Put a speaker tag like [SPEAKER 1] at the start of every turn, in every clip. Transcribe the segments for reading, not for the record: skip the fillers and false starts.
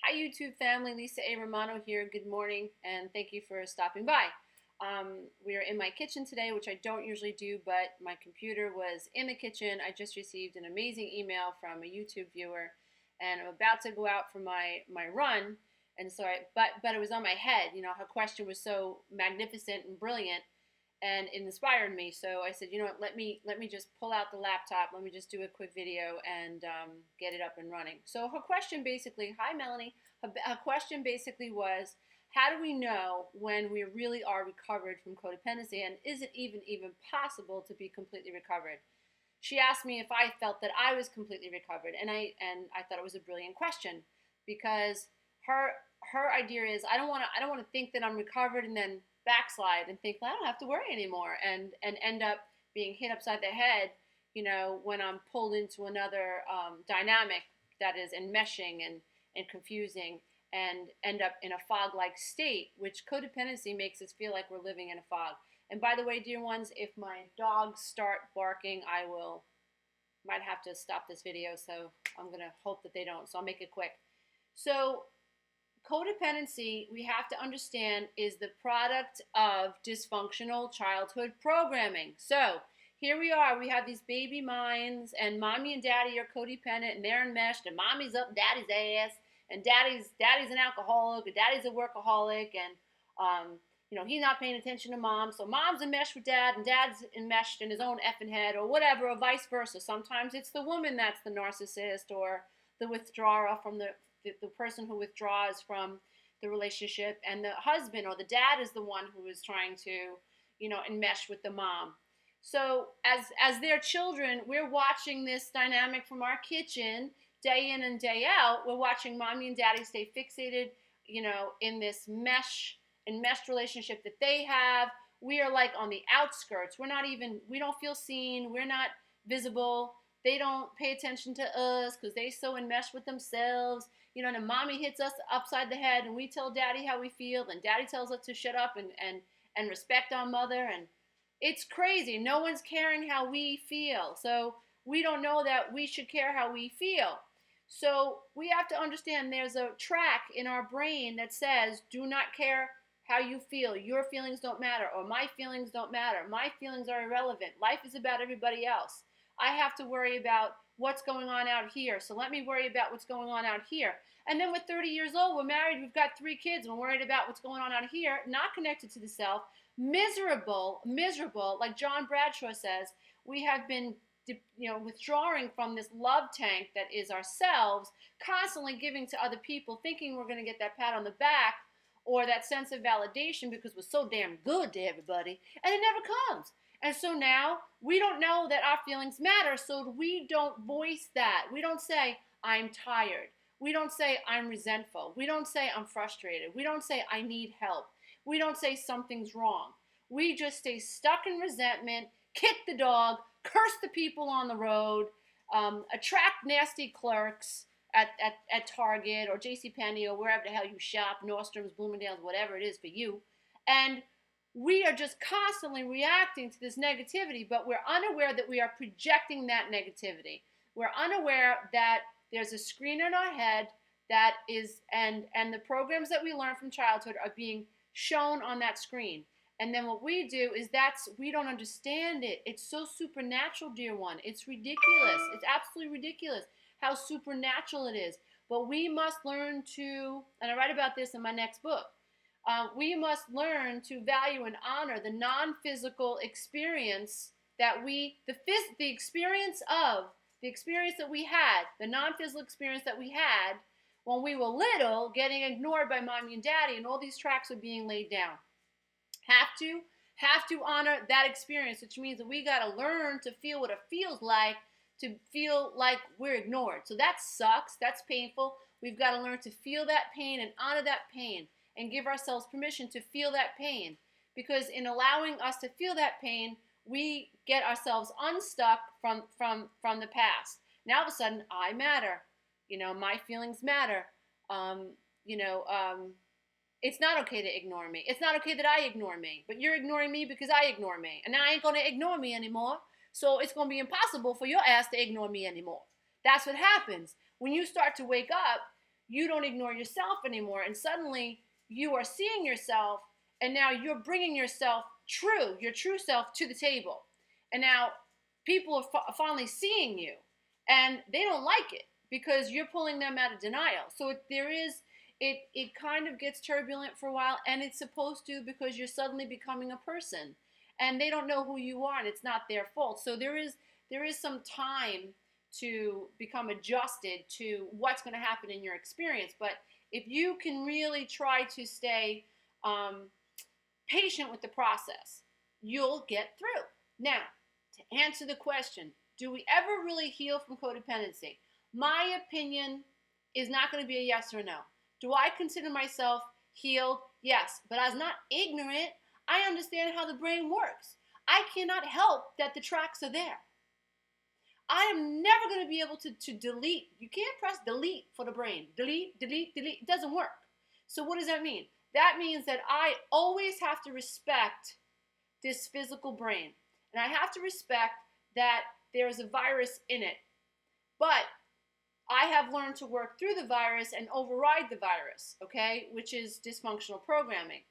[SPEAKER 1] Hi YouTube family, Lisa A. Romano here. Good morning and thank you for stopping by. We are in my kitchen today, which I don't usually do, but my computer was in the kitchen. I just received an amazing email from a YouTube viewer and I'm about to go out for my run. And so but it was on my head. You know, her question was so magnificent and brilliant and it inspired me. So I said, you know what, let me just pull out the laptop. Let me just do a quick video and get it up and running. So her question basically, hi Melanie, her question basically was, how do we know when we really are recovered from codependency, and is it even possible to be completely recovered? She asked me if I felt that I was completely recovered, and I thought it was a brilliant question because her idea is I don't want to think that I'm recovered and then backslide and think, well, I don't have to worry anymore, and end up being hit upside the head, you know, when I'm pulled into another dynamic that is enmeshing and confusing, and end up in a fog-like state, which codependency makes us feel like we're living in a fog. And by the way, dear ones, if my dogs start barking, I might have to stop this video, so I'm going to hope that they don't. So I'll make it quick. So codependency, we have to understand, is the product of dysfunctional childhood programming. So here we are, we have these baby minds, and mommy and daddy are codependent, and they're enmeshed, and mommy's up daddy's ass, and daddy's an alcoholic, and daddy's a workaholic, and you know, he's not paying attention to mom, so mom's enmeshed with dad, and dad's enmeshed in his own effing head, or whatever, or vice versa. Sometimes it's the woman that's the narcissist, or the withdrawer from the person who withdraws from the relationship, and the husband or the dad is the one who is trying to, you know, enmesh with the mom. So as their children, we're watching this dynamic from our kitchen day in and day out. We're watching mommy and daddy stay fixated, you know, in this enmeshed relationship that they have. We are like on the outskirts. We don't feel seen. We're not visible. They don't pay attention to us because they so enmeshed with themselves. You know, and mommy hits us upside the head and we tell daddy how we feel, and daddy tells us to shut up and respect our mother. And it's crazy. No one's caring how we feel. So we don't know that we should care how we feel. So we have to understand there's a track in our brain that says, do not care how you feel. Your feelings don't matter, or my feelings don't matter. My feelings are irrelevant. Life is about everybody else. I have to worry about what's going on out here, so let me worry about what's going on out here. And then we're 30 years old, we're married, we've got 3 kids, and we're worried about what's going on out here, not connected to the self, miserable, like John Bradshaw says. We have been, you know, withdrawing from this love tank that is ourselves, constantly giving to other people, thinking we're going to get that pat on the back or that sense of validation because we're so damn good to everybody, and it never comes. And so now we don't know that our feelings matter, so we don't voice that. We don't say, I'm tired. We don't say, I'm resentful. We don't say, I'm frustrated. We don't say, I need help. We don't say, something's wrong. We just stay stuck in resentment, kick the dog, curse the people on the road, attract nasty clerks at Target or JCPenney or wherever the hell you shop, Nordstrom's, Bloomingdale's, whatever it is for you. And we are just constantly reacting to this negativity, but we're unaware that we are projecting that negativity. We're unaware that there's a screen in our head that is, and the programs that we learn from childhood are being shown on that screen. And then what we do is we don't understand it. It's so supernatural, dear one. It's ridiculous. It's absolutely ridiculous how supernatural it is. But we must learn to, and I write about this in my next book, we must learn to value and honor the non-physical experience that the experience that we had, the non-physical experience that we had when we were little, getting ignored by mommy and daddy, and all these tracks are being laid down. Have to honor that experience, which means that we got to learn to feel what it feels like to feel like we're ignored. So that sucks. That's painful. We've got to learn to feel that pain and honor that pain, and give ourselves permission to feel that pain. Because in allowing us to feel that pain, we get ourselves unstuck from the past. Now all of a sudden, I matter. You know, my feelings matter. It's not okay to ignore me. It's not okay that I ignore me. But you're ignoring me because I ignore me. And I ain't going to ignore me anymore. So it's going to be impossible for your ass to ignore me anymore. That's what happens. When you start to wake up, you don't ignore yourself anymore, and suddenly you are seeing yourself, and now you're bringing yourself your true self to the table. And now people are finally seeing you, and they don't like it because you're pulling them out of denial. So it kind of gets turbulent for a while, and it's supposed to, because you're suddenly becoming a person, and they don't know who you are, and it's not their fault. So there is some time to become adjusted to what's going to happen in your experience. But if you can really try to stay patient with the process, you'll get through. Now, to answer the question, do we ever really heal from codependency? My opinion is not going to be a yes or no. Do I consider myself healed? Yes, but I was not ignorant. I understand how the brain works. I cannot help that the tracks are there. I am never going to be able to delete. You can't press delete for the brain. Delete, delete, delete. It doesn't work. So what does that mean? That means that I always have to respect this physical brain. And I have to respect that there is a virus in it. But I have learned to work through the virus and override the virus, okay, which is dysfunctional programming.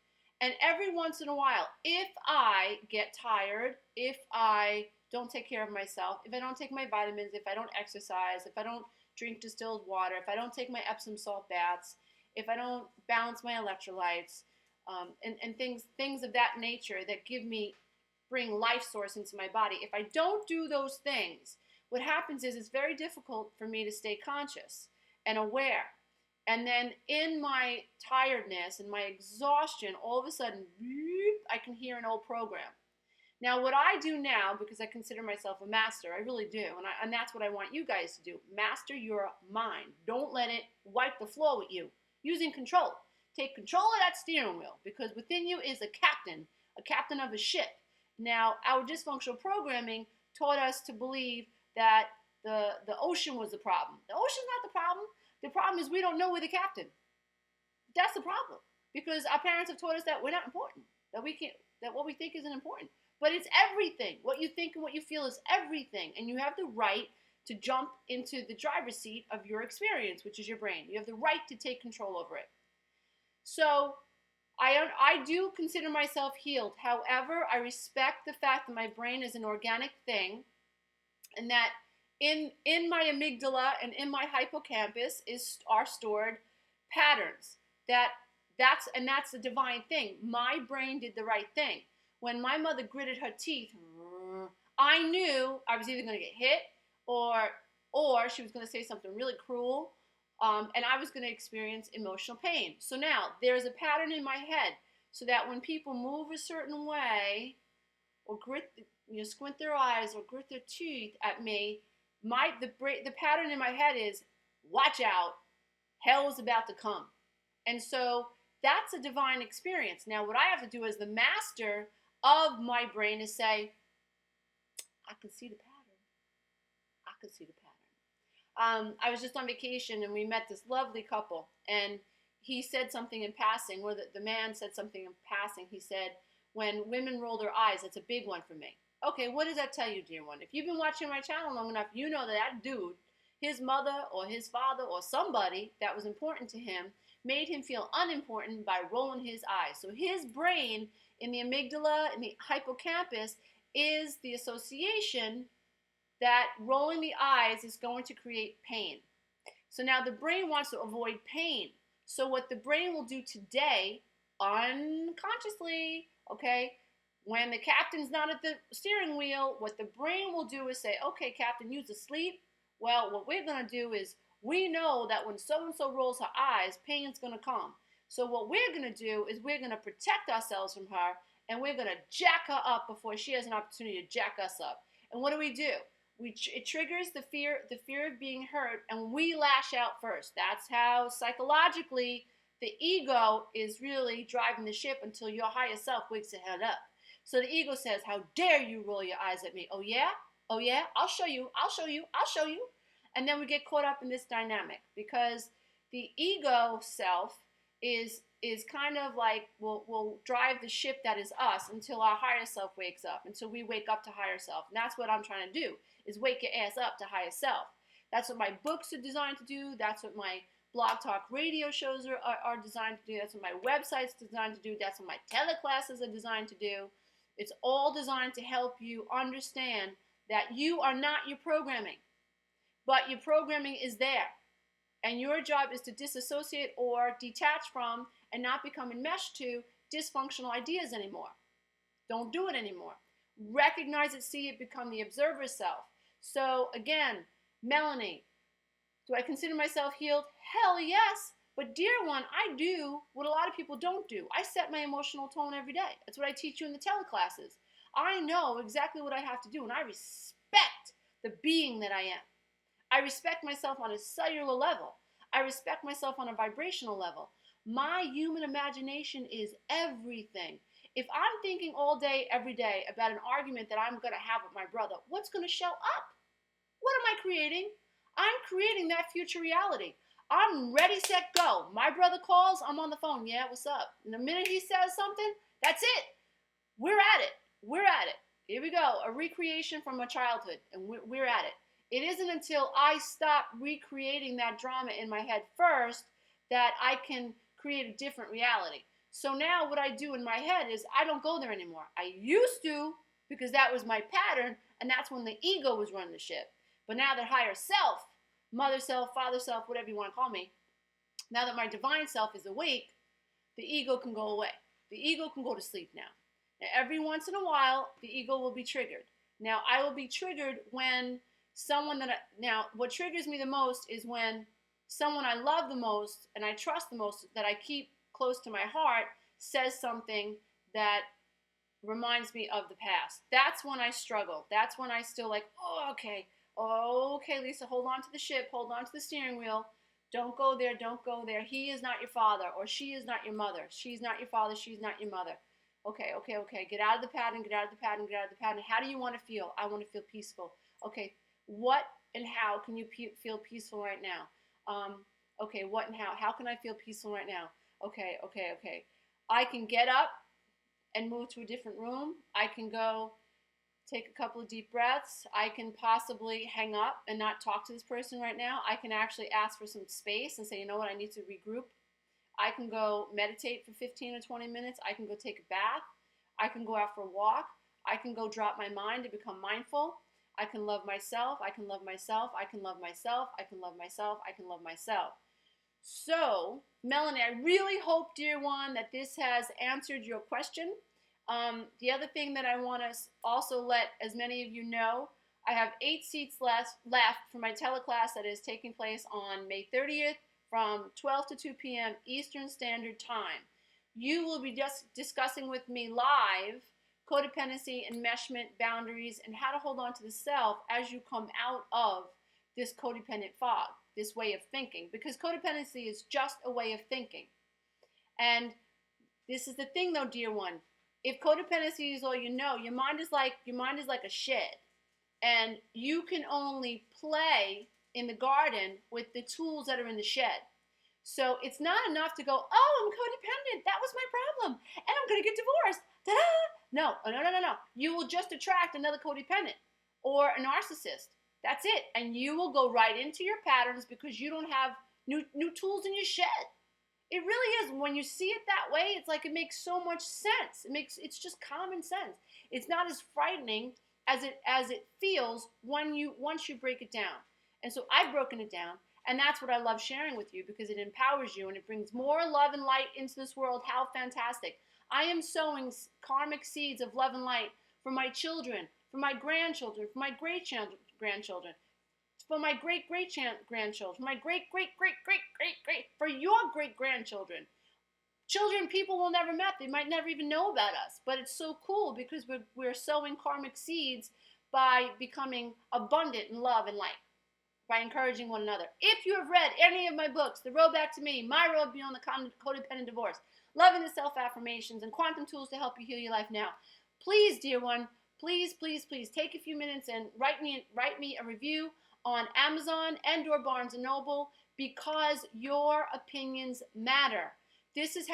[SPEAKER 1] And every once in a while, if I get tired, if I don't take care of myself, if I don't take my vitamins, if I don't exercise, if I don't drink distilled water, if I don't take my Epsom salt baths, if I don't balance my electrolytes, and things of that nature that bring life source into my body, if I don't do those things, what happens is it's very difficult for me to stay conscious and aware. And then in my tiredness and my exhaustion, all of a sudden, I can hear an old program. Now, what I do now, because I consider myself a master, I really do, and that's what I want you guys to do. Master your mind. Don't let it wipe the floor with you. Using control. Take control of that steering wheel, because within you is a captain of a ship. Now, our dysfunctional programming taught us to believe that the ocean was the problem. The ocean's not the problem. The problem is we don't know we're the captain. That's the problem, because our parents have taught us that we're not important, that what we think isn't important. But it's everything. What you think and what you feel is everything. And you have the right to jump into the driver's seat of your experience, which is your brain. You have the right to take control over it. So I do consider myself healed. However, I respect the fact that my brain is an organic thing, and that in my amygdala and in my hippocampus are stored patterns. That's a divine thing. My brain did the right thing. When my mother gritted her teeth, I knew I was either going to get hit or she was going to say something really cruel, and I was going to experience emotional pain. So now there's a pattern in my head, so that when people move a certain way or squint their eyes or grit their teeth at me, the pattern in my head is, watch out, hell is about to come. And so that's a divine experience. Now what I have to do as the master of my brain is say, I can see the pattern. I can see the pattern. I was just on vacation, and we met this lovely couple, and he said something in passing, or the man said something in passing. He said, when women roll their eyes, that's a big one for me. Okay, what does that tell you, dear one? If you've been watching my channel long enough, you know that dude, his mother or his father or somebody that was important to him, made him feel unimportant by rolling his eyes. So his brain in the amygdala and the hippocampus is the association that rolling the eyes is going to create pain. So now the brain wants to avoid pain. So what the brain will do today, unconsciously, okay, when the captain's not at the steering wheel, what the brain will do is say, okay, captain, you's asleep. Well, what we're going to do is, we know that when so-and-so rolls her eyes, pain's going to come. So what we're going to do is we're going to protect ourselves from her, and we're going to jack her up before she has an opportunity to jack us up. And what do? It triggers the fear of being hurt, and we lash out first. That's how psychologically the ego is really driving the ship until your higher self wakes the hell up. So the ego says, how dare you roll your eyes at me? Oh yeah? Oh yeah? I'll show you. I'll show you. I'll show you. And then we get caught up in this dynamic, because the ego self is kind of like, will drive the ship that is us until our higher self wakes up, until we wake up to higher self. And that's what I'm trying to do, is wake your ass up to higher self. That's what my books are designed to do. That's what my blog talk radio shows are designed to do. That's what my website's designed to do. That's what my teleclasses are designed to do. It's all designed to help you understand that you are not your programming, but your programming is there. And your job is to disassociate or detach from and not become enmeshed to dysfunctional ideas anymore. Don't do it anymore. Recognize it, see it, become the observer self. So again, Melanie, do I consider myself healed? Hell yes. But dear one, I do what a lot of people don't do. I set my emotional tone every day. That's what I teach you in the teleclasses. I know exactly what I have to do, and I respect the being that I am. I respect myself on a cellular level. I respect myself on a vibrational level. My human imagination is everything. If I'm thinking all day, every day about an argument that I'm going to have with my brother, what's going to show up? What am I creating? I'm creating that future reality. I'm ready, set, go. My brother calls, I'm on the phone. Yeah, what's up? And the minute he says something, that's it. We're at it. We're at it. Here we go. A recreation from my childhood, and we're at it. It isn't until I stop recreating that drama in my head first that I can create a different reality. So now what I do in my head is I don't go there anymore. I used to, because that was my pattern, and that's when the ego was running the ship. But now that higher self, mother self, father self, whatever you want to call me, now that my divine self is awake, the ego can go away. The ego can go to sleep now. Now, every once in a while, the ego will be triggered. Now, I will be triggered when what triggers me the most is when someone I love the most and I trust the most, that I keep close to my heart, says something that reminds me of the past. That's when I struggle. That's when I still like, okay, Lisa, hold on to the ship, hold on to the steering wheel. Don't go there, don't go there. He is not your father, or she is not your mother. She's not your father, she's not your mother. Okay. Get out of the pattern, get out of the pattern, get out of the pattern. How do you want to feel? I want to feel peaceful. Okay, what and how can you feel peaceful right now? Okay, what and how? How can I feel peaceful right now? Okay. I can get up and move to a different room. I can go take a couple of deep breaths. I can possibly hang up and not talk to this person right now. I can actually ask for some space and say, you know what, I need to regroup. I can go meditate for 15 or 20 minutes. I can go take a bath. I can go out for a walk. I can go drop my mind to become mindful. I can love myself. I can love myself. I can love myself. I can love myself. I can love myself. So, Melanie, I really hope, dear one, that this has answered your question. The other thing that I want to also let as many of you know, I have 8 seats left for my teleclass that is taking place on May 30th from 12 to 2 p.m. Eastern Standard Time. You will be just discussing with me live codependency, enmeshment, boundaries, and how to hold on to the self as you come out of this codependent fog, this way of thinking, because codependency is just a way of thinking. And this is the thing though, dear one. If codependency is all you know, your mind is like a shed, and you can only play in the garden with the tools that are in the shed. So it's not enough to go, oh, I'm codependent, that was my problem, and I'm going to get divorced. Ta-da! No. You will just attract another codependent or a narcissist. That's it. And you will go right into your patterns because you don't have new tools in your shed. It really is. When you see it that way, it's like it makes so much sense. It's just common sense. It's not as frightening as it feels once you break it down. And so I've broken it down, and that's what I love sharing with you because it empowers you and it brings more love and light into this world. How fantastic. I am sowing karmic seeds of love and light for my children, for my grandchildren, for my great-grandchildren, for my great-great-grandchildren, for my great-great-great-great-great-great, for your great-grandchildren. Children people will never met. They might never even know about us. But it's so cool because we're sowing karmic seeds by becoming abundant in love and light, by encouraging one another. If you have read any of my books, The Road Back to Me, My Road Beyond the Codependent Divorce, Loving the Self-Affirmations, and Quantum Tools to Help You Heal Your Life Now, please, dear one, please take a few minutes and write me a review on Amazon and or Barnes & Noble because your opinions matter. This is how